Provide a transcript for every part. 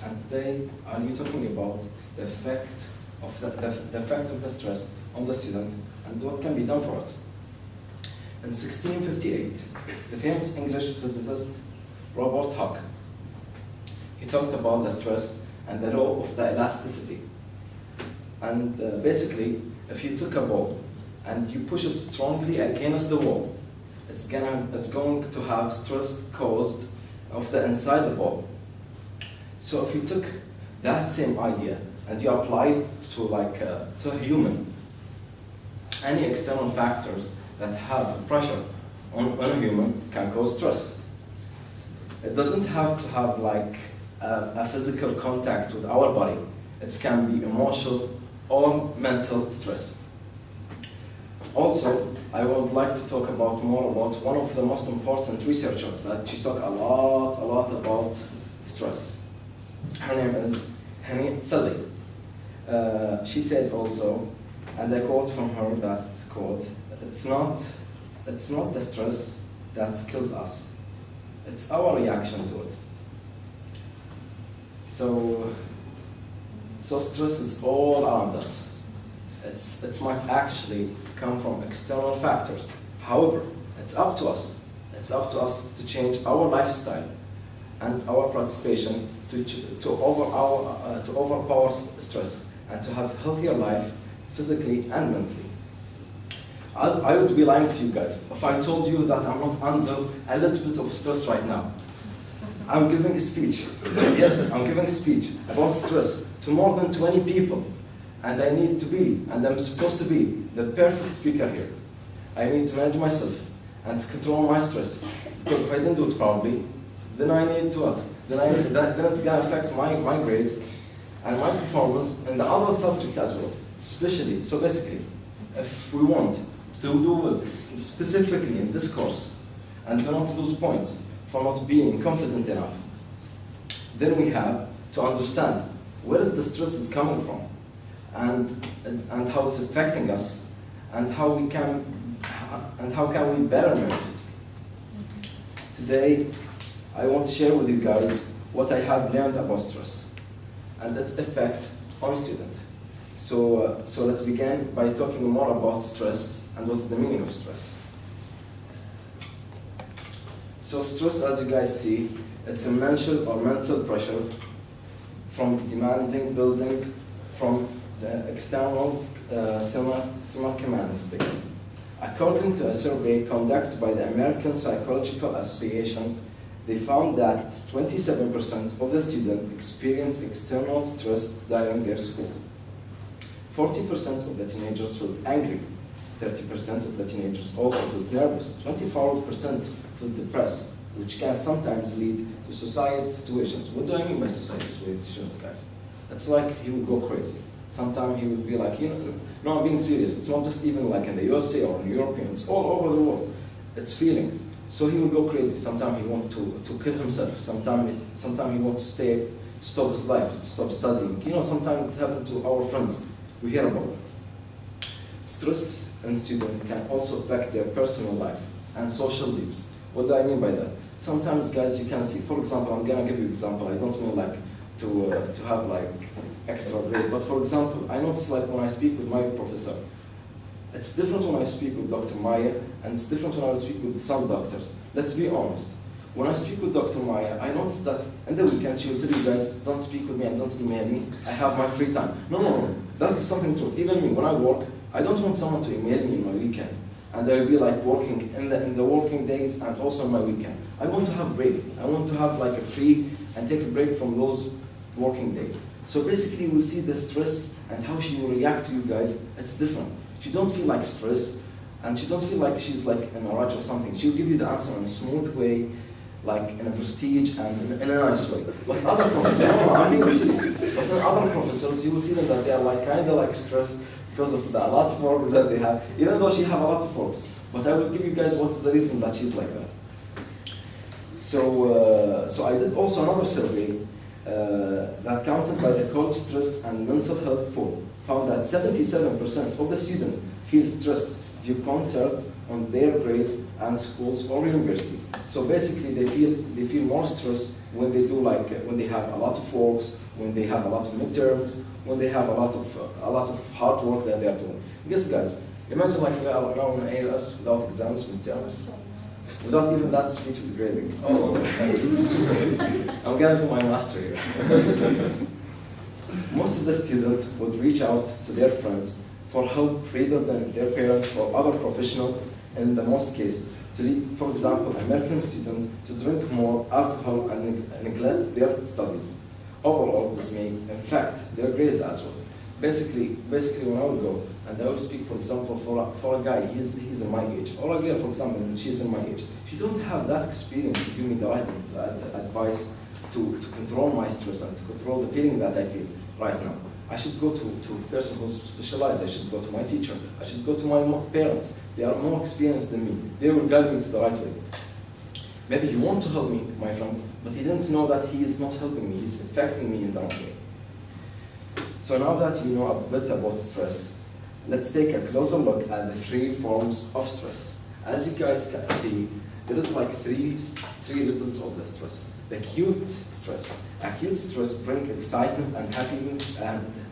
and today I'll be talking about the effect of the effect of the stress on the student and what can be done for it. In 1658, the famous English physicist Robert Hooke, he talked about the stress and the law of the elasticity. And basically, if you took a ball and you push it strongly against the wall, it's going to have stress caused of the inside the ball. So if you took that same idea and you apply it to a human, any external factors that have pressure on a human can cause stress. It doesn't have to have a physical contact with our body. It can be emotional or mental stress. Also, I would like to talk more about one of the most important researchers that she talked a lot about stress. Her name is Saeed. She said also, and I quote from her that quote, it's not the stress that kills us, it's our reaction to it. So stress is all around us. It might actually come from external factors. However, it's up to us. It's up to us to change our lifestyle and our participation to overpower stress and to have a healthier life physically and mentally. I would be lying to you guys if I told you that I'm not under a little bit of stress right now. I'm giving a speech. Yes, I'm giving a speech about stress to more than 20 people. And I need to be, and I'm supposed to be, the perfect speaker here. I need to manage myself and to control my stress. Because if I didn't do it properly, then I need to what? Then it's going to affect my grade and my performance in the other subject as well. So basically, if we want to do well specifically in this course and to not lose points for not being confident enough, then we have to understand where is the stress is coming from and how it's affecting us and how can we better manage it. Today, I want to share with you guys what I have learned about stress and its effect on students. So let's begin by talking more about stress and what's the meaning of stress. So stress, as you guys see, it's a mental pressure from demanding building from the external semi-communistic. According to a survey conducted by the American Psychological Association, they found that 27% of the students experience external stress during their school. 40% of the teenagers feel angry. 30% of the teenagers also feel nervous. 24% feel depressed, which can sometimes lead to suicide situations. What do I mean by suicide situations, guys? It's like he would go crazy. Sometimes he would be like, no, I'm being serious. It's not just even like in the USA or in Europe, it's all over the world. It's feelings. So he would go crazy. Sometimes he wants to kill himself. Sometimes he wants to stop his life, to stop studying. Sometimes it happens to our friends. We hear about it. Stress in students can also affect their personal life and social lives. What do I mean by that? Sometimes, guys, you can see, for example, I'm going to give you an example. I don't mean to have extra grade, but for example, I notice when I speak with my professor, it's different when I speak with Dr. Maya, and it's different when I speak with some doctors. Let's be honest. When I speak with Dr. Maya, I notice that in the weekend she will tell you guys, don't speak with me and don't email me. I have my free time. No. That's something true. Even me, when I work, I don't want someone to email me in my weekend. And I will be working in the working days and also on my weekend. I want to have a break. I want to have a free and take a break from those working days. So basically, we'll see the stress and how she will react to you guys. It's different. She don't feel stress, and she don't feel like she's in a rush or something. She'll give you the answer in a smooth way, in a prestige and in a nice way. But other professors, I'm being serious. But in other professors, you will see them that they are kind of stressed because of a lot of work that they have, even though she have a lot of works. But I will give you guys what's the reason that she's like that. So I did also another survey that counted by the college stress and mental health poll found that 77% of the students feel stressed due to concert on their grades and schools or university. So basically they feel more stress when they do when they have a lot of works, when they have a lot of midterms, when they have a lot of hard work that they are doing. Because guys, imagine we are now in ALS without exams, midterms, without even that speech is grading. Oh, I'm gonna do my master here. Most of the students would reach out to their friends for help rather than their parents or other professionals in the most cases. For example, American students to drink more alcohol and neglect their studies. Overall, this may affect their grades as well. Basically, when I would go, and I would speak, for example, for a guy, he's in my age, or a girl, for example, she's in my age. She don't have that experience to give me the right advice to control my stress and to control the feeling that I feel right now. I should go to a person who's specialized. I should go to my teacher. I should go to my parents. They are more experienced than me. They will guide me to the right way. Maybe he wanted to help me, my friend, but he didn't know that he is not helping me. He's affecting me in the wrong way. So now that you know a bit about stress, let's take a closer look at the 3 forms of stress. As you guys can see, there is three levels of the stress. The acute stress. Acute stress brings excitement and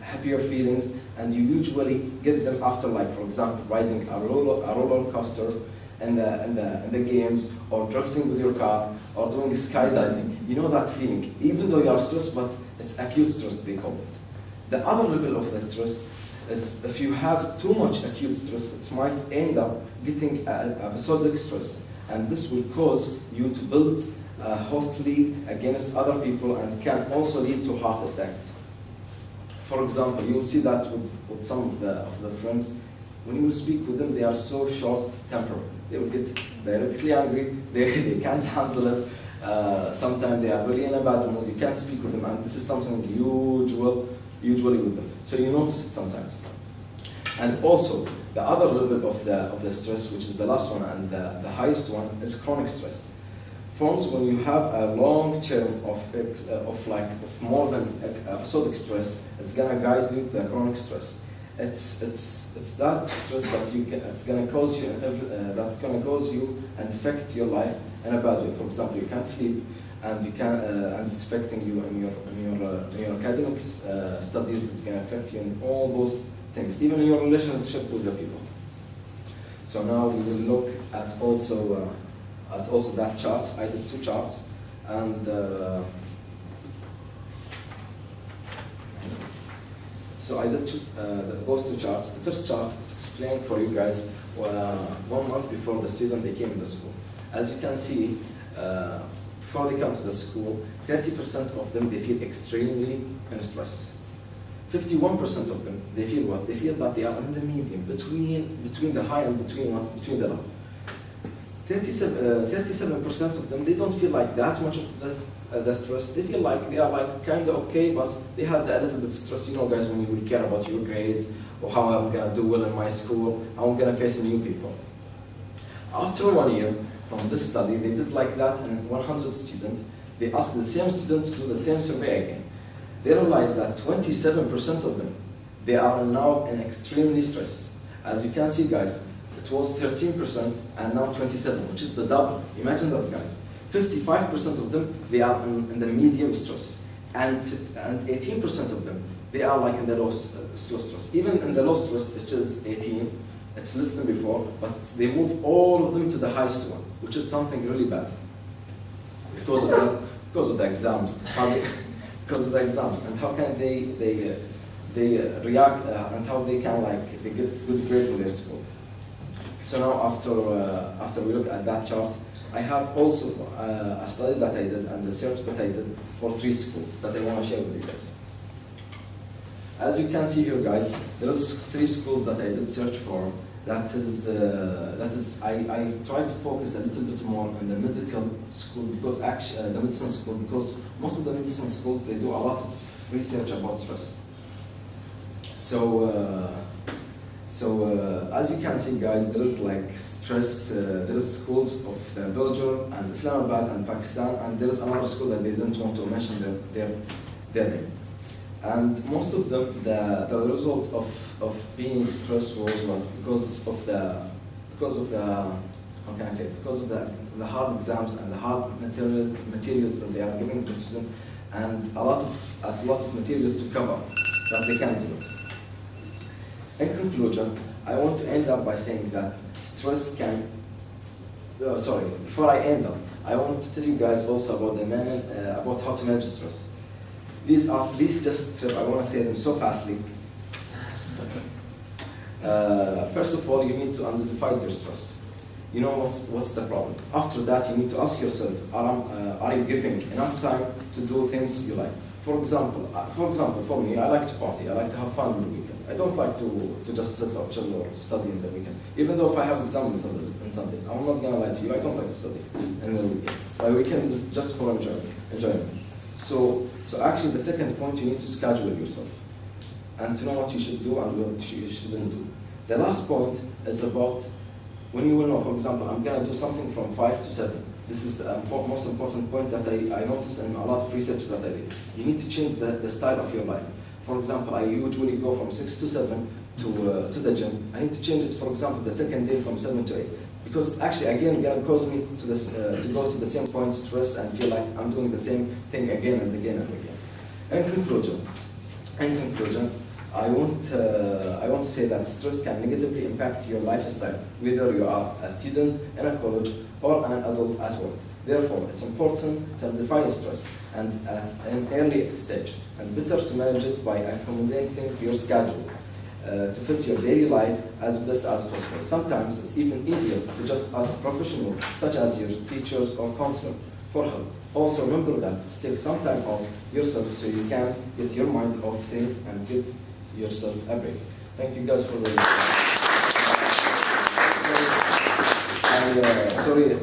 happier feelings, and you usually get them after, for example, riding a roller coaster in the games, or drifting with your car, or doing skydiving. You know that feeling, even though you are stressed, but it's acute stress, they call it. The other level of the stress is if you have too much acute stress, it might end up getting episodic stress, and this will cause you to build hostility against other people and can also lead to heart attacks. For example, you will see that with some of the friends. When you will speak with them, they are so short-tempered. They will get directly angry. They can't handle it. Sometimes they are really in a bad mood. You can't speak with them, and this is something usually with them. So you notice it sometimes. And also, the other level of the stress, which is the last one and the highest one, is chronic stress. Forms when you have a long term of more than episodic stress. It's gonna guide you to the chronic stress. It's that stress that it's gonna cause you that's gonna cause you and affect your life in a bad way. For example, you can't sleep, and and it's affecting you in your academic studies. It's gonna affect you in all those things, even in your relationship with the people. So now we will look at also that charts. I did 2 charts, and so I did those 2 charts. The first chart, it's explained for you guys 1 month before the student they came in the school. As you can see, before they come to the school, 30% of them, they feel extremely in stress. 51% of them, they feel what? They feel that they are in the medium, between the high and between the low. 37% of them, they don't feel like that much of the stress. They feel like they are kind of okay, but they have a little bit of stress. You know, guys, when you will care about your grades, or how I'm gonna do well in my school, how I'm gonna face new people. After 1 year from this study, they did like that, and 100 students, they asked the same student to do the same survey again. They realized that 27% of them, they are now in extremely stress. As you can see, guys, it was 13% and now 27%, which is the double. Imagine that, guys. 55% of them, they are in the medium stress, and 18% of them, they are in the slow stress. Even in the low stress, which is 18, it's less than before, but they move all of them to the highest one, which is something really bad because of the exams. Because of the exams, and how can they react, and how they can they get good grades in their school. So now after we look at that chart, I have also a study that I did and the search that I did for 3 schools that I want to share with you guys. As you can see here, guys, there is 3 schools that I did search for. That is I try to focus a little bit more on the medical school, because the medicine school, because most of the medicine schools, they do a lot of research about stress. So as you can see, guys, there is stress. There is schools of Belgium and Islamabad and Pakistan, and there is another school that they didn't want to mention their name. And most of them, the result of being stressed was what? Because of because of the, how can I say it? Because of the hard exams and the hard materials that they are giving the student, and a lot of materials to cover that they can't do it. In conclusion, I want to end up by saying that stress can. Before I end up, I want to tell you guys also about how to manage stress. Please just strip. I want to say them so fastly. First of all, you need to identify your stress. You know what's the problem. After that, you need to ask yourself, are you giving enough time to do things you like? For example, for me, I like to party. I like to have fun on the weekend. I don't like to just sit or chill or study in the weekend. Even though if I have exams on Sunday, I'm not gonna lie to you. I don't like to study in the weekend. My weekend is just for enjoyment. So actually, the second point, you need to schedule yourself and to know what you should do and what you shouldn't do. The last point is about when you will know, for example, I'm going to do something from 5 to 7. This is the most important point that I noticed in a lot of research that I did. You need to change the style of your life. For example, I usually go from 6 to 7 to the gym. I need to change it, for example, the second day from 7 to 8. Because actually, again, it's going to cause me to go to the same point, stress, and feel like I'm doing the same thing again and again and again. In conclusion, I want to say that stress can negatively impact your lifestyle, whether you are a student in a college or an adult at work. Therefore, it's important to identify stress and at an early stage, and better to manage it by accommodating your schedule to fit your daily life as best as possible. Sometimes it's even easier to just ask a professional, such as your teachers or counselor, for help. Also remember that to take some time off yourself so you can get your mind off things and get yourself a break. Thank you guys for the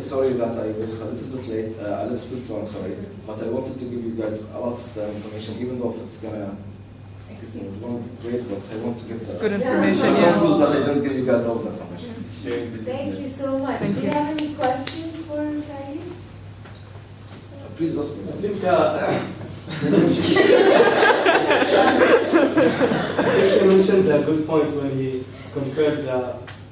sorry that I was a little bit late, a little bit long, sorry, but I wanted to give you guys a lot of the information, even though it's gonna great, but I want to give good information. That I don't give you guys all the information. Thank you so much. Do you have any questions for Saeed? Please ask me. I think he mentioned a good point when he compared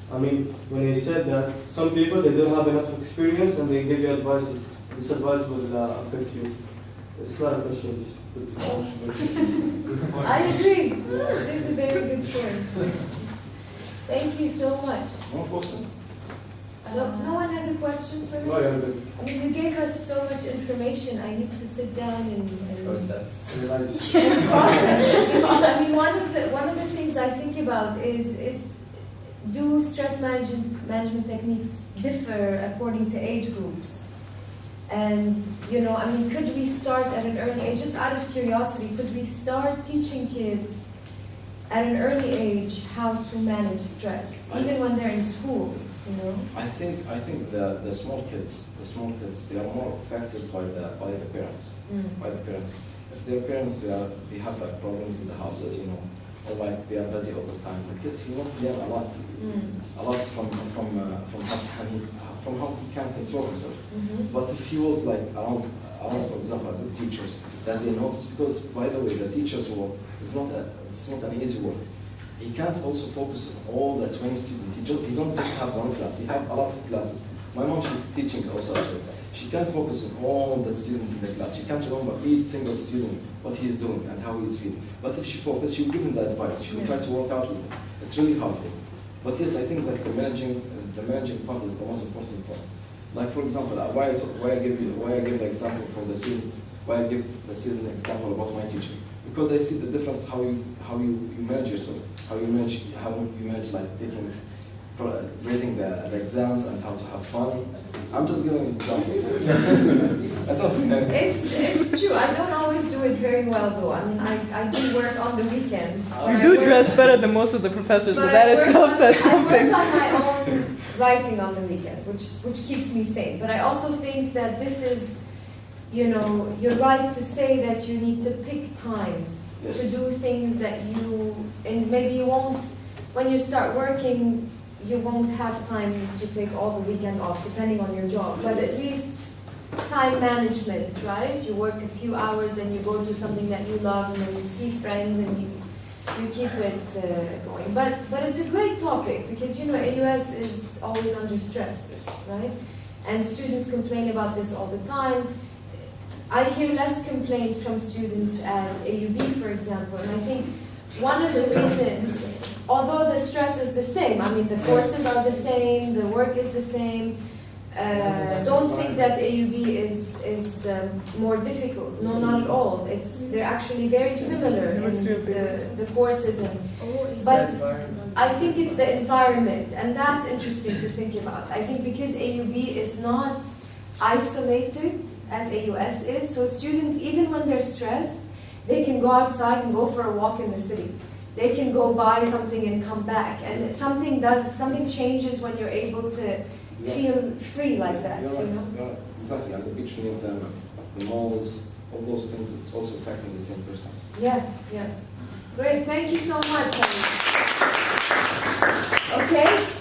when he said that some people, they don't have enough experience and they give you advice. This advice will affect you. It's not a question, just put it on. I agree. This is a very good point. Thank you so much. One question? No one has a question for me? No, you're good. I mean, you gave us so much information. I need to sit down and process it. Because, I mean, one of the things I think about is do stress management techniques differ according to age groups? And, I mean, could we start at an early age, just out of curiosity, could we start teaching kids at an early age how to manage stress, even when they're in school? I think the small kids, they are more affected by the parents. By the parents. If their parents they have like problems in the houses, or like they are busy all the time. The kids, he won't learn a lot from how he can control himself. But if he was like around, for example, the teachers, that they notice, because by the way, the teacher's work is not an easy work. He can't also focus on all the 20 students. He don't just have one class. He have a lot of classes. My mom, she's teaching also as well. She can't focus on all the students in the class. She can't remember each single student, what he is doing and how he is feeling. But if she focuses, she'll give him the advice. She will try to work out with him. It's really hard. But yes, I think that the managing part is the most important part. Like for example, why I give the example for the student, why I give the student an example about my teacher. Because I see the difference how you manage yourself, how you manage like grading the exams and how to have fun. I'm just giving an example. I don't know. It's true. I don't always do it very well though. I mean, I do work on the weekends. You do dress better than most of the professors, so that itself says something. I work on my own writing on the weekend, which keeps me sane. But I also think that this is, you're right to say that you need to pick times to do things that and maybe you won't, when you start working, you won't have time to take all the weekend off, depending on your job. But at least time management, right? You work a few hours, then you go do something that you love, and then you see friends, and you keep it going. But it's a great topic because, you know, AUS is always under stress, right? And students complain about this all the time. I hear less complaints from students at AUB, for example, and I think one of the reasons, although the stress is the same, I mean, the courses are the same, the work is the same, don't think that AUB is more difficult. No, not at all. They're actually very similar in the courses, but I think it's the environment, and that's interesting to think about. I think because AUB is not isolated as AUS is, so students, even when they're stressed, they can go outside and go for a walk in the city. They can go buy something and come back, and something changes when you're able to feel free like that. You're you right, know? you're right. Exactly, and the beach near them, the malls, all those things, it's also affecting the same person. Yeah, yeah. Great, thank you so much. Okay.